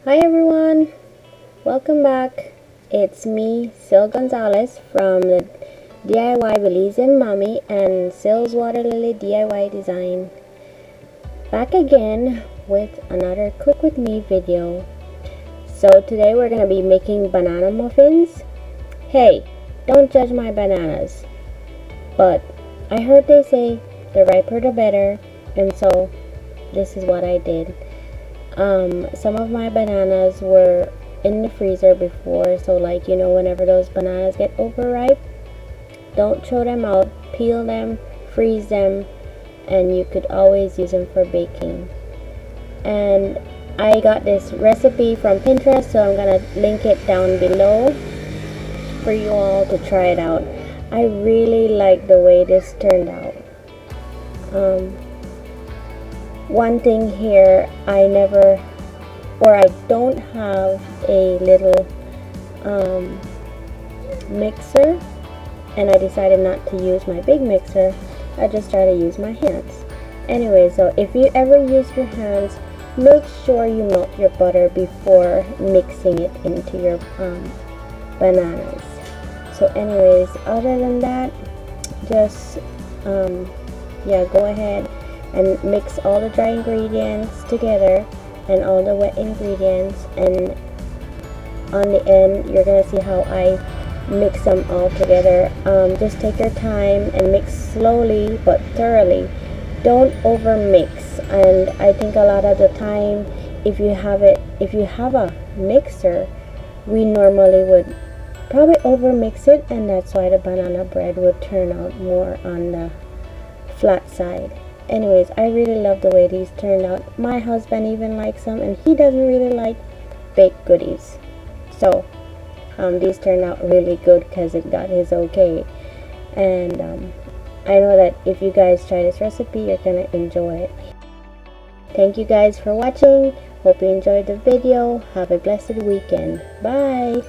Hi everyone, welcome back. It's me, Sil Gonzalez from the DIY Belizean Mommy and Sil's Water Lily DIY Design. Back again with another Cook With Me video. So today we're going to be making banana muffins. Hey, don't judge my bananas, but I heard they say the riper the better, and so this is what I did. Some of my bananas were in the freezer before, so whenever those bananas get overripe, don't throw them out, peel them, freeze them, and you could always use them for baking. And I got this recipe from Pinterest, so I'm gonna link it down below for you all to try it out. I really like the way this turned out. One thing here, I don't have a little mixer, and I decided not to use my big mixer. I just try to use my hands. Anyway, so if you ever use your hands, make sure you melt your butter before mixing it into your bananas. So anyways, other than that, just go ahead and mix all the dry ingredients together and all the wet ingredients, and on the end you're gonna see how I mix them all together. Just take your time and mix slowly but thoroughly. Don't over mix. And I think a lot of the time, if you have a mixer, we normally would probably over mix it, and that's why the banana bread would turn out more on the flat side. Anyways, I really love the way these turned out. My husband even likes them, and he doesn't really like baked goodies. So these turned out really good because it got his okay. And I know that if you guys try this recipe, you're gonna enjoy it. Thank you guys for watching. Hope you enjoyed the video. Have a blessed weekend. Bye.